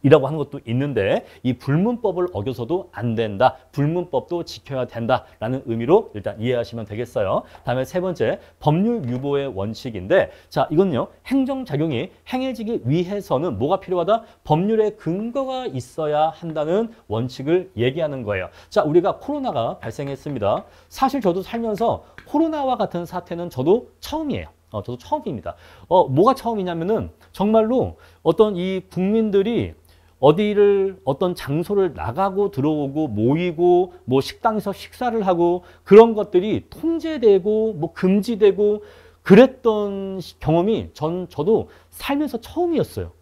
하는 것도 있는데 이 불문법을 어겨서도 안 된다. 불문법도 지켜야 된다라는 의미로 일단 이해하시면 되겠어요. 다음에 세 번째, 법률 유보의 원칙인데 자, 이건요. 행정작용이 행해지기 위해서는 뭐가 필요하다? 법률의 근거가 있어야 한다는 원칙을 얘기하는 거예요. 자, 우리가 코로나가 발생했습니다. 사실 저도 살면서 코로나와 같은 사태는 저도 처음이에요. 저도 처음입니다. 뭐가 처음이냐면은 정말로 어떤 이 국민들이 어떤 장소를 나가고 들어오고 모이고 뭐 식당에서 식사를 하고 그런 것들이 통제되고 뭐 금지되고 그랬던 경험이 저도 살면서 처음이었어요.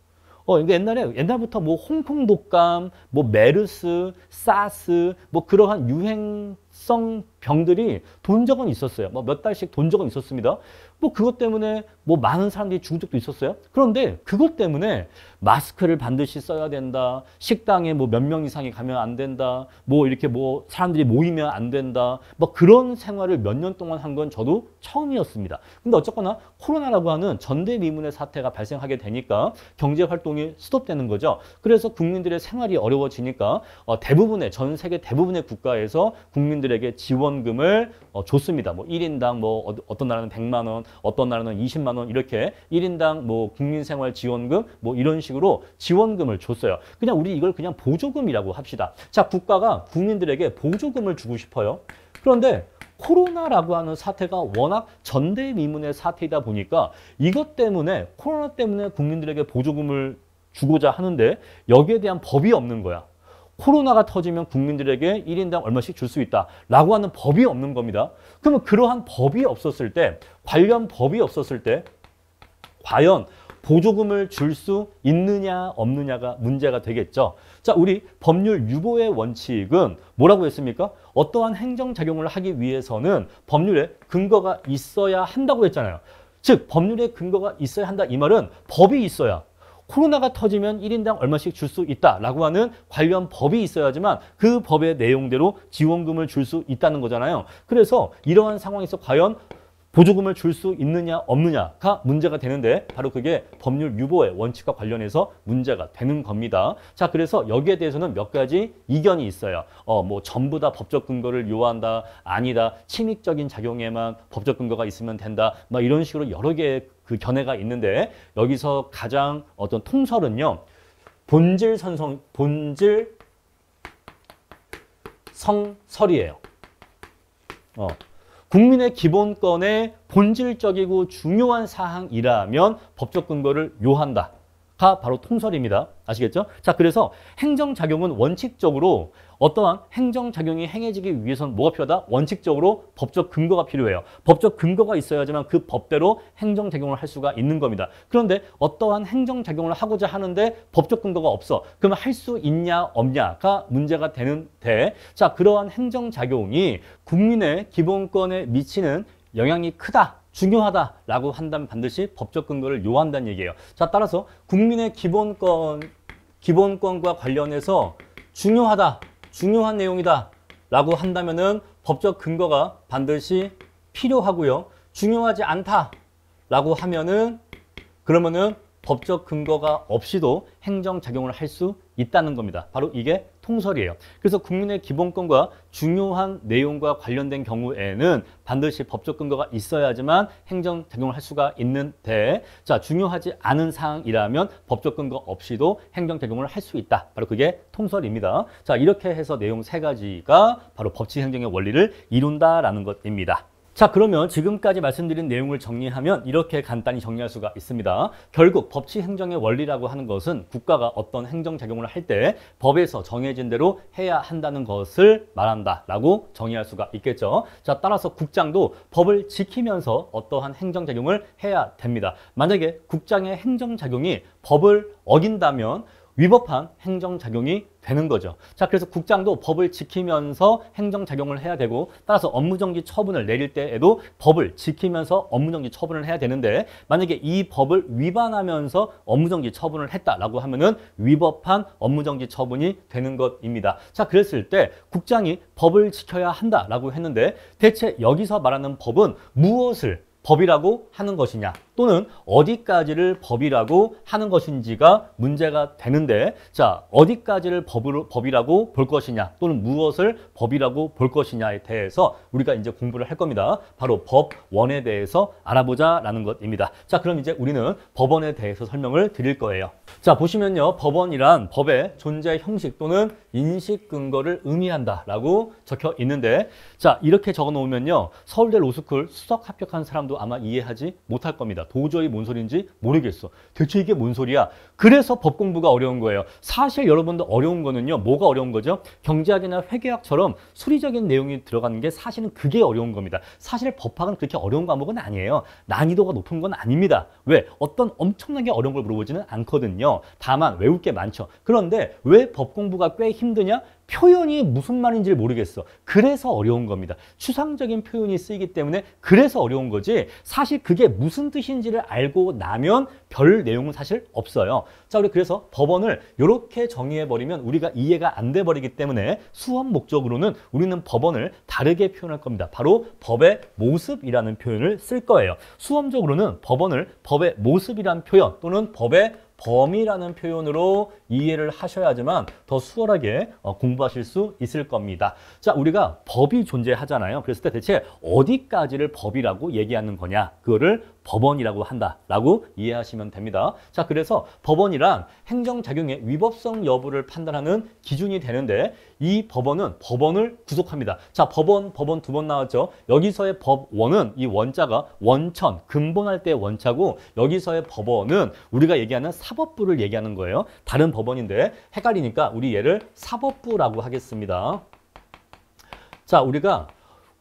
그러니까 옛날부터 뭐 홍콩 독감, 뭐 메르스, 사스, 뭐 그러한 유행성 병들이 돈 적은 있었어요. 뭐 몇 달씩 돈 적은 있었습니다. 뭐 그것 때문에 뭐 많은 사람들이 죽은 적도 있었어요. 그런데 그것 때문에 마스크를 반드시 써야 된다. 식당에 뭐 몇 명 이상이 가면 안 된다. 뭐 이렇게 뭐 사람들이 모이면 안 된다. 뭐 그런 생활을 몇 년 동안 한 건 저도 처음이었습니다. 근데 어쨌거나 코로나라고 하는 전대미문의 사태가 발생하게 되니까 경제 활동이 스톱되는 거죠. 그래서 국민들의 생활이 어려워지니까 전 세계 대부분의 국가에서 국민들에게 지원금을 줬습니다. 뭐 1인당 뭐 어떤 나라는 100만 원, 어떤 나라는 20만 원 이렇게 1인당 뭐 국민생활 지원금 뭐 이런 식으로 지원금을 줬어요. 그냥 우리 이걸 그냥 보조금이라고 합시다. 자, 국가가 국민들에게 보조금을 주고 싶어요. 그런데 코로나라고 하는 사태가 워낙 전대미문의 사태이다 보니까 이것 때문에 코로나 때문에 국민들에게 보조금을 주고자 하는데 여기에 대한 법이 없는 거야. 코로나가 터지면 국민들에게 1인당 얼마씩 줄 수 있다라고 하는 법이 없는 겁니다. 그러면 그러한 법이 없었을 때, 관련 법이 없었을 때 과연 보조금을 줄 수 있느냐 없느냐가 문제가 되겠죠. 자, 우리 법률 유보의 원칙은 뭐라고 했습니까? 어떠한 행정작용을 하기 위해서는 법률에 근거가 있어야 한다고 했잖아요. 즉, 법률에 근거가 있어야 한다 이 말은 법이 있어야 코로나가 터지면 1인당 얼마씩 줄 수 있다라고 하는 관련 법이 있어야지만 그 법의 내용대로 지원금을 줄 수 있다는 거잖아요. 그래서 이러한 상황에서 과연 보조금을 줄 수 있느냐 없느냐가 문제가 되는데 바로 그게 법률 유보의 원칙과 관련해서 문제가 되는 겁니다. 자, 그래서 여기에 대해서는 몇 가지 이견이 있어요. 뭐 전부 다 법적 근거를 요한다, 아니다, 침익적인 작용에만 법적 근거가 있으면 된다, 막 이런 식으로 여러 개의 그 견해가 있는데 여기서 가장 어떤 통설은요, 본질 성설이에요. 국민의 기본권의 본질적이고 중요한 사항이라면 법적 근거를 요한다가 바로 통설입니다. 아시겠죠? 자, 그래서 행정작용은 원칙적으로 어떠한 행정작용이 행해지기 위해서는 뭐가 필요하다? 원칙적으로 법적 근거가 필요해요. 법적 근거가 있어야지만 그 법대로 행정작용을 할 수가 있는 겁니다. 그런데 어떠한 행정작용을 하고자 하는데 법적 근거가 없어. 그러면 할 수 있냐 없냐가 문제가 되는데 자, 그러한 행정작용이 국민의 기본권에 미치는 영향이 크다. 중요하다라고 한다면 반드시 법적 근거를 요한다는 얘기예요. 자, 따라서 국민의 기본권과 관련해서 중요한 내용이다 라고 한다면은 법적 근거가 반드시 필요하고요. 중요하지 않다 라고 하면은 그러면은 법적 근거가 없이도 행정작용을 할 수 있다는 겁니다. 바로 이게 통설이에요. 그래서 국민의 기본권과 중요한 내용과 관련된 경우에는 반드시 법적 근거가 있어야지만 행정작용을 할 수가 있는데 자, 중요하지 않은 사항이라면 법적 근거 없이도 행정작용을 할 수 있다. 바로 그게 통설입니다. 자, 이렇게 해서 내용 세 가지가 바로 법치행정의 원리를 이룬다라는 것입니다. 자, 그러면 지금까지 말씀드린 내용을 정리하면 이렇게 간단히 정리할 수가 있습니다. 결국 법치행정의 원리라고 하는 것은 국가가 어떤 행정작용을 할 때 법에서 정해진 대로 해야 한다는 것을 말한다라고 정의할 수가 있겠죠. 자, 따라서 국장도 법을 지키면서 어떠한 행정작용을 해야 됩니다. 만약에 국장의 행정작용이 법을 어긴다면 위법한 행정작용이 되는 거죠. 자, 그래서 국장도 법을 지키면서 행정작용을 해야 되고 따라서 업무정지 처분을 내릴 때에도 법을 지키면서 업무정지 처분을 해야 되는데 만약에 이 법을 위반하면서 업무정지 처분을 했다라고 하면은 위법한 업무정지 처분이 되는 것입니다. 자, 그랬을 때 국장이 법을 지켜야 한다라고 했는데 대체 여기서 말하는 법은 무엇을 법이라고 하는 것이냐 또는 어디까지를 법이라고 하는 것인지가 문제가 되는데 자 어디까지를 법이라고 볼 것이냐 또는 무엇을 법이라고 볼 것이냐에 대해서 우리가 이제 공부를 할 겁니다. 바로 법원에 대해서 알아보자라는 것입니다. 자 그럼 이제 우리는 법원에 대해서 설명을 드릴 거예요. 자 보시면요 법원이란 법의 존재 형식 또는 인식 근거를 의미한다라고 적혀 있는데 자 이렇게 적어 놓으면요 서울대 로스쿨 수석 합격한 사람도 아마 이해하지 못할 겁니다. 도저히 뭔 소리인지 모르겠어. 대체 이게 뭔 소리야? 그래서 법 공부가 어려운 거예요. 사실 여러분들 어려운 거는요. 뭐가 어려운 거죠? 경제학이나 회계학처럼 수리적인 내용이 들어가는 게 사실은 그게 어려운 겁니다. 사실 법학은 그렇게 어려운 과목은 아니에요. 난이도가 높은 건 아닙니다. 왜? 어떤 엄청나게 어려운 걸 물어보지는 않거든요. 다만 외울 게 많죠. 그런데 왜 법 공부가 꽤 힘드냐? 표현이 무슨 말인지 모르겠어. 그래서 어려운 겁니다. 추상적인 표현이 쓰이기 때문에 그래서 어려운 거지 사실 그게 무슨 뜻인지를 알고 나면 별 내용은 사실 없어요. 자, 우리 그래서 법원을 이렇게 정의해버리면 우리가 이해가 안 돼버리기 때문에 수업 목적으로는 우리는 법원을 다르게 표현할 겁니다. 바로 법의 모습이라는 표현을 쓸 거예요. 수험적으로는 법원을 법의 모습이라는 표현 또는 법의 범위라는 표현으로 이해를 하셔야지만 더 수월하게 공부하실 수 있을 겁니다. 자, 우리가 법이 존재하잖아요. 그랬을 때 대체 어디까지를 법이라고 얘기하는 거냐? 그거를 법원이라고 한다라고 이해하시면 됩니다. 자, 그래서 법원이란 행정작용의 위법성 여부를 판단하는 기준이 되는데 이 법원은 법원을 구속합니다. 자, 법원 두 번 나왔죠. 여기서의 법원은 이 원자가 원천, 근본할 때 원자고 여기서의 법원은 우리가 얘기하는 사법부를 얘기하는 거예요. 다른 법원인데 헷갈리니까 우리 얘를 사법부라고 하겠습니다. 자, 우리가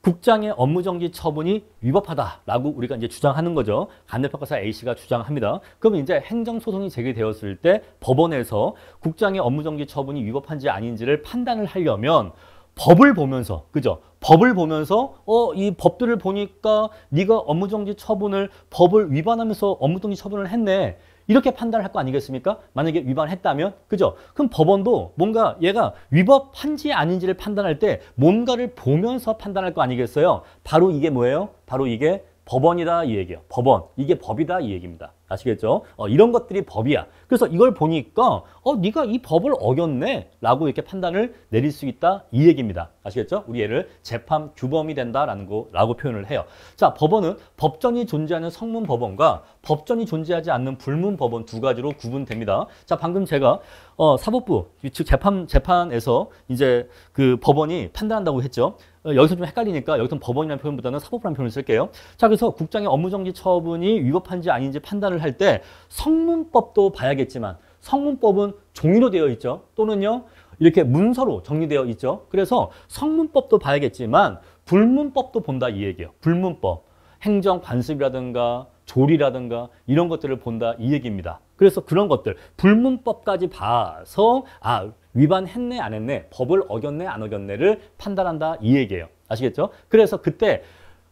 국장의 업무정지 처분이 위법하다라고 우리가 이제 주장하는 거죠. 간접평가사 A씨가 주장합니다. 그러면 이제 행정소송이 제기되었을 때 법원에서 국장의 업무정지 처분이 위법한지 아닌지를 판단을 하려면 법을 보면서, 그죠? 법을 보면서 이 법들을 보니까 네가 업무정지 처분을 법을 위반하면서 업무정지 처분을 했네. 이렇게 판단을 할 거 아니겠습니까? 만약에 위반했다면, 그죠? 그럼 법원도 뭔가 얘가 위법한지 아닌지를 판단할 때 뭔가를 보면서 판단할 거 아니겠어요? 바로 이게 뭐예요? 바로 이게 법원이다 이 얘기예요. 법원. 이게 법이다 이 얘기입니다. 아시겠죠? 이런 것들이 법이야. 그래서 이걸 보니까 네가 이 법을 어겼네 라고 이렇게 판단을 내릴 수 있다 이 얘기입니다. 아시겠죠? 우리 얘를 재판 규범이 된다라는 거라고 표현을 해요. 자, 법원은 법전이 존재하는 성문 법원과 법전이 존재하지 않는 불문 법원 두 가지로 구분됩니다. 자, 방금 제가 사법부 즉 재판에서 이제 그 법원이 판단한다고 했죠. 여기서 좀 헷갈리니까 여기서 법원이라는 표현보다는 사법부라는 표현을 쓸게요. 자, 그래서 국장의 업무정지 처분이 위법한지 아닌지 판단을 할 때 성문법도 봐야겠지만 성문법은 종이로 되어 있죠. 또는요 이렇게 문서로 정리되어 있죠. 그래서 성문법도 봐야겠지만 불문법도 본다 이 얘기예요. 불문법, 행정관습이라든가 조리라든가 이런 것들을 본다 이 얘기입니다. 그래서 그런 것들 불문법까지 봐서 위반했네 안 했네, 법을 어겼네 안 어겼네를 판단한다 이 얘기예요. 아시겠죠? 그래서 그때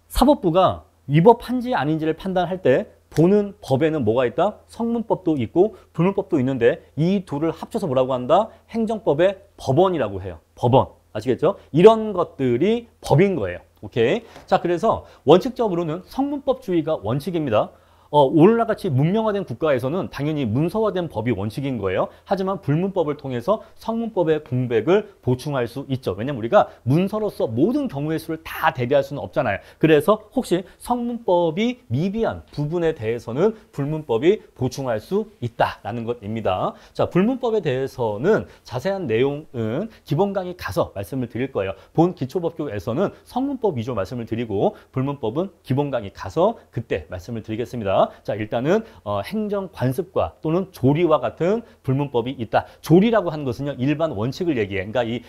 사법부가 위법한지 아닌지를 판단할 때 보는 법에는 뭐가 있다? 성문법도 있고 불문법도 있는데 이 둘을 합쳐서 뭐라고 한다? 행정법의 법원이라고 해요. 법원. 아시겠죠? 이런 것들이 법인 거예요. 오케이. 자, 그래서 원칙적으로는 성문법주의가 원칙입니다. 오늘날 같이 문명화된 국가에서는 당연히 문서화된 법이 원칙인 거예요. 하지만 불문법을 통해서 성문법의 공백을 보충할 수 있죠. 왜냐면 우리가 문서로서 모든 경우의 수를 다 대비할 수는 없잖아요. 그래서 혹시 성문법이 미비한 부분에 대해서는 불문법이 보충할 수 있다라는 것입니다. 자, 불문법에 대해서는 자세한 내용은 기본 강의 가서 말씀을 드릴 거예요. 본 기초법규에서는 성문법 위주로 말씀을 드리고 불문법은 기본 강의 가서 그때 말씀을 드리겠습니다. 자, 일단은 행정관습과 또는 조리와 같은 불문법이 있다. 조리라고 하는 것은요 일반 원칙을 얘기해. 그러니까 이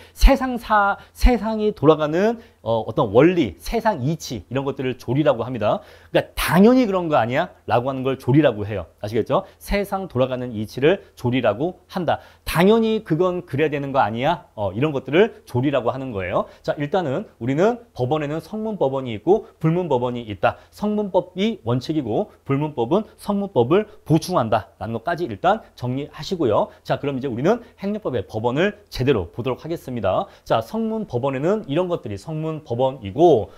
세상이 돌아가는 어떤 원리, 세상 이치 이런 것들을 조리라고 합니다. 그러니까 당연히 그런 거 아니야? 라고 하는 걸 조리라고 해요. 아시겠죠? 세상 돌아가는 이치를 조리라고 한다. 당연히 그건 그래야 되는 거 아니야? 이런 것들을 조리라고 하는 거예요. 자, 일단은 우리는 법원에는 성문법원이 있고 불문법원이 있다. 성문법이 원칙이고 불문법은 성문법을 보충한다라는 것까지 일단 정리하시고요. 자, 그럼 이제 우리는 행정법의 법원을 제대로 보도록 하겠습니다. 자, 성문법원에는 이런 것들이 성문법원이고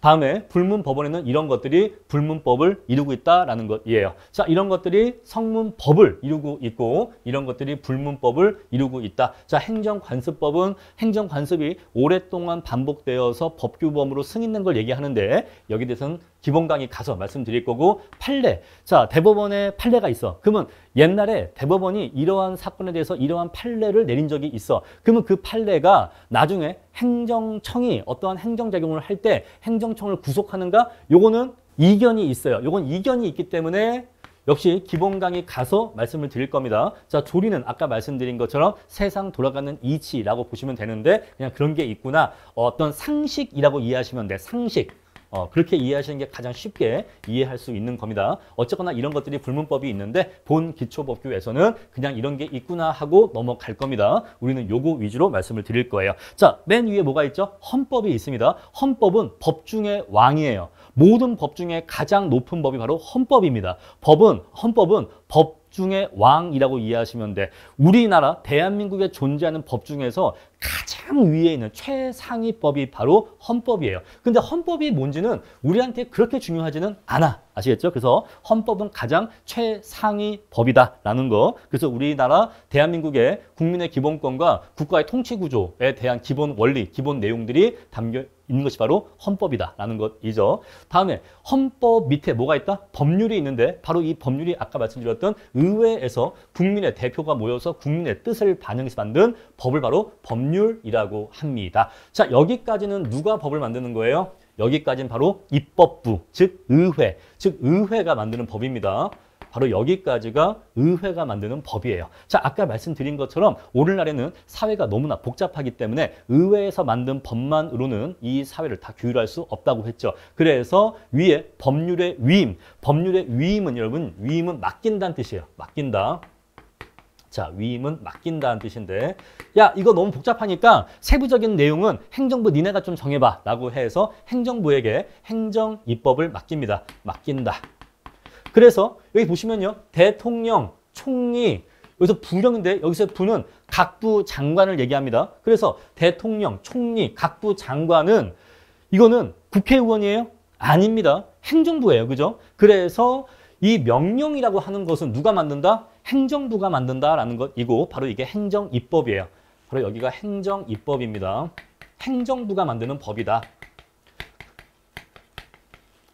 다음에 불문법원에는 이런 것들이 불문법을 이루고 있다라는 것이에요. 자, 이런 것들이 성문법을 이루고 있고 이런 것들이 불문법을 이루고 있다. 자, 행정관습법은 행정관습이 오랫동안 반복되어서 법규범으로 승인된 걸 얘기하는데 여기 대해서는 기본 강의 가서 말씀드릴 거고 판례. 자, 대법원에 판례가 있어. 그러면 옛날에 대법원이 이러한 사건에 대해서 이러한 판례를 내린 적이 있어. 그러면 그 판례가 나중에 행정청이 어떠한 행정작용을 할 때 행정청을 구속하는가? 요거는 이견이 있어요. 요건 이견이 있기 때문에 역시 기본 강의 가서 말씀을 드릴 겁니다. 자, 조리는 아까 말씀드린 것처럼 세상 돌아가는 이치라고 보시면 되는데 그냥 그런 게 있구나. 어떤 상식이라고 이해하시면 돼. 상식. 그렇게 이해하시는 게 가장 쉽게 이해할 수 있는 겁니다. 어쨌거나 이런 것들이 불문법이 있는데 본 기초법규에서는 그냥 이런 게 있구나 하고 넘어갈 겁니다. 우리는 요거 위주로 말씀을 드릴 거예요. 자, 맨 위에 뭐가 있죠? 헌법이 있습니다. 헌법은 법 중에 왕이에요. 모든 법 중에 가장 높은 법이 바로 헌법입니다. 헌법은 법 중에 왕이라고 이해하시면 돼. 우리나라 대한민국에 존재하는 법 중에서 가장 위에 있는 최상위법이 바로 헌법이에요. 근데 헌법이 뭔지는 우리한테 그렇게 중요하지는 않아. 아시겠죠? 그래서 헌법은 가장 최상위 법이다라는 거. 그래서 우리나라 대한민국의 국민의 기본권과 국가의 통치 구조에 대한 기본 원리, 기본 내용들이 담겨 있는 것이 바로 헌법이다라는 것이죠. 다음에 헌법 밑에 뭐가 있다? 법률이 있는데 바로 이 법률이 아까 말씀드렸던 의회에서 국민의 대표가 모여서 국민의 뜻을 반영해서 만든 법을 바로 법률이라고 합니다. 자, 여기까지는 누가 법을 만드는 거예요? 여기까지는 바로 입법부, 즉 의회, 즉 의회가 만드는 법입니다. 바로 여기까지가 의회가 만드는 법이에요. 자, 아까 말씀드린 것처럼 오늘날에는 사회가 너무나 복잡하기 때문에 의회에서 만든 법만으로는 이 사회를 다 규율할 수 없다고 했죠. 그래서 위에 법률의 위임, 법률의 위임은 여러분, 위임은 맡긴다는 뜻이에요. 맡긴다. 자, 위임은 맡긴다는 뜻인데 야, 이거 너무 복잡하니까 세부적인 내용은 행정부 니네가 좀 정해봐 라고 해서 행정부에게 행정입법을 맡깁니다. 맡긴다. 그래서 여기 보시면요. 대통령, 총리, 여기서 부령인데 여기서 부는 각부 장관을 얘기합니다. 그래서 대통령, 총리, 각부 장관은 이거는 국회의원이에요? 아닙니다. 행정부예요. 그죠? 그래서 이 명령이라고 하는 것은 누가 만든다? 행정부가 만든다라는 것이고 바로 이게 행정입법이에요. 바로 여기가 행정입법입니다. 행정부가 만드는 법이다.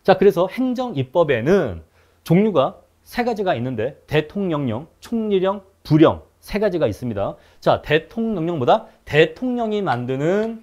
자, 그래서 행정입법에는 종류가 세 가지가 있는데 대통령령, 총리령, 부령 세 가지가 있습니다. 자, 대통령령보다 대통령이 만드는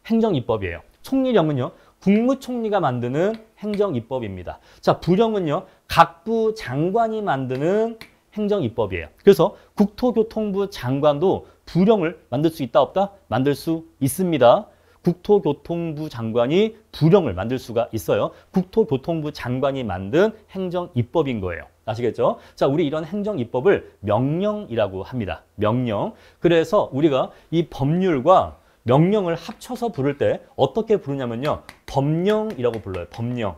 행정입법이에요. 총리령은요. 국무총리가 만드는 행정입법입니다. 자, 부령은요. 각부 장관이 만드는 행정입법이에요. 그래서 국토교통부 장관도 부령을 만들 수 있다 없다? 만들 수 있습니다. 국토교통부 장관이 부령을 만들 수가 있어요. 국토교통부 장관이 만든 행정입법인 거예요. 아시겠죠? 자, 우리 이런 행정입법을 명령이라고 합니다. 명령. 그래서 우리가 이 법률과 명령을 합쳐서 부를 때 어떻게 부르냐면요. 법령이라고 불러요. 법령.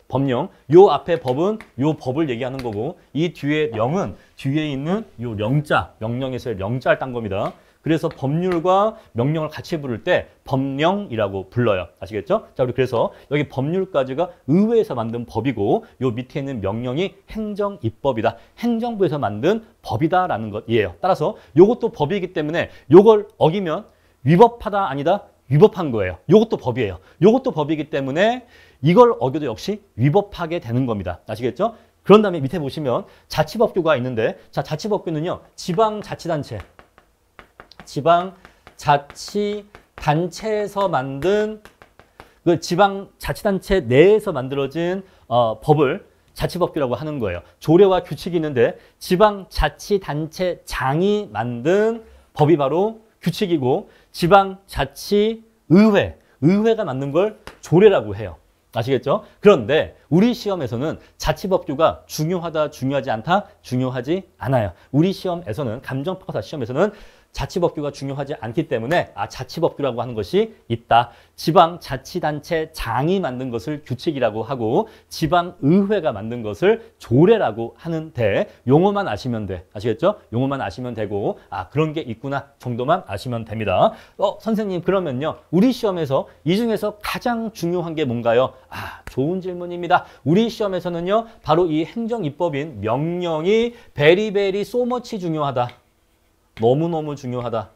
법령. 요 앞에 법은 요 법을 얘기하는 거고 이 뒤에 명은 뒤에 있는 요 명자, 명령에서의 명자를 딴 겁니다. 그래서 법률과 명령을 같이 부를 때 법령이라고 불러요. 아시겠죠? 자, 우리 그래서 여기 법률까지가 의회에서 만든 법이고 요 밑에 있는 명령이 행정입법이다. 행정부에서 만든 법이다라는 것이에요. 따라서 요것도 법이기 때문에 요걸 어기면 위법하다 아니다? 위법한 거예요. 요것도 법이에요. 요것도 법이기 때문에 이걸 어겨도 역시 위법하게 되는 겁니다. 아시겠죠? 그런 다음에 밑에 보시면 자치법규가 있는데 자, 자치법규는요. 지방자치단체. 지방자치단체에서 만든 그 지방자치단체 내에서 만들어진 법을 자치법규라고 하는 거예요. 조례와 규칙이 있는데 지방자치단체장이 만든 법이 바로 규칙이고 지방자치의회, 의회가 만든 걸 조례라고 해요. 아시겠죠? 그런데 우리 시험에서는 자치법규가 중요하다, 중요하지 않다, 중요하지 않아요. 우리 시험에서는 감정평가사 시험에서는 자치법규가 중요하지 않기 때문에 자치법규라고 하는 것이 있다. 지방자치단체장이 만든 것을 규칙이라고 하고 지방의회가 만든 것을 조례라고 하는데 용어만 아시면 돼. 아시겠죠? 용어만 아시면 되고 그런 게 있구나 정도만 아시면 됩니다. 선생님 그러면요. 우리 시험에서 이 중에서 가장 중요한 게 뭔가요? 좋은 질문입니다. 우리 시험에서는요. 바로 이 행정입법인 명령이 베리베리 소머치 중요하다. 너무너무 중요하다.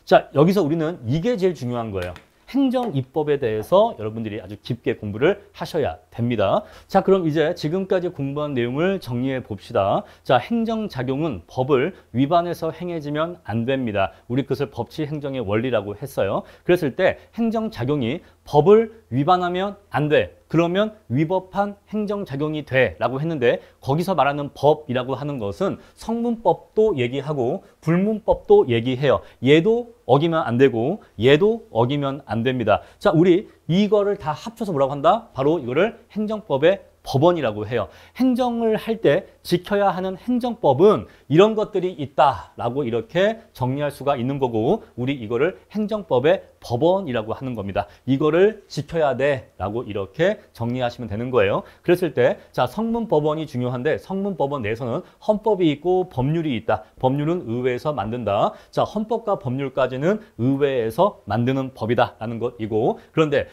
자, 여기서 우리는 이게 제일 중요한 거예요. 행정입법에 대해서 여러분들이 아주 깊게 공부를 하셔야 됩니다. 자, 그럼 이제 지금까지 공부한 내용을 정리해 봅시다. 자, 행정작용은 법을 위반해서 행해지면 안 됩니다. 우리 그것을 법치행정의 원리라고 했어요. 그랬을 때 행정작용이 법을 위반하면 안 돼. 그러면 위법한 행정작용이 돼 라고 했는데 거기서 말하는 법이라고 하는 것은 성문법도 얘기하고 불문법도 얘기해요. 얘도 어기면 안 되고 얘도 어기면 안 됩니다. 자, 우리 이거를 다 합쳐서 뭐라고 한다? 바로 이거를 행정법의 법원이라고 해요. 행정을 할 때 지켜야 하는 행정법은 이런 것들이 있다라고 이렇게 정리할 수가 있는 거고 우리 이거를 행정법의 법원이라고 하는 겁니다. 이거를 지켜야 돼라고 이렇게 정리하시면 되는 거예요. 그랬을 때 자, 성문법원이 중요한데 성문법원 내에서는 헌법이 있고 법률이 있다. 법률은 의회에서 만든다. 자, 헌법과 법률까지는 의회에서 만드는 법이다라는 것이고 그런데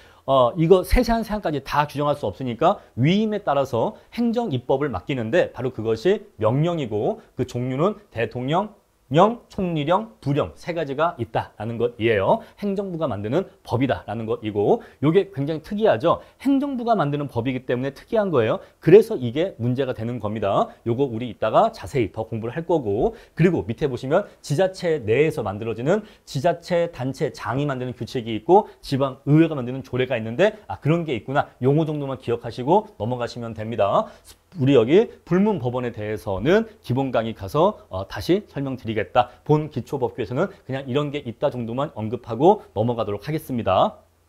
이거 세세한 사항까지 다 규정할 수 없으니까 위임에 따라서 행정입법을 맡기는데 바로 그것이 명령이고 그 종류는 대통령, 령, 총리령, 부령 세 가지가 있다라는 것이에요. 행정부가 만드는 법이다라는 것이고 이게 굉장히 특이하죠. 행정부가 만드는 법이기 때문에 특이한 거예요. 그래서 이게 문제가 되는 겁니다. 요거 우리 이따가 자세히 더 공부를 할 거고 그리고 밑에 보시면 지자체 내에서 만들어지는 지자체 단체장이 만드는 규칙이 있고 지방의회가 만드는 조례가 있는데 그런 게 있구나. 용어 정도만 기억하시고 넘어가시면 됩니다. 우리 여기 불문법원에 대해서는 기본 강의 가서 다시 설명드리겠다. 본 기초법규에서는 그냥 이런 게 있다 정도만 언급하고 넘어가도록 하겠습니다.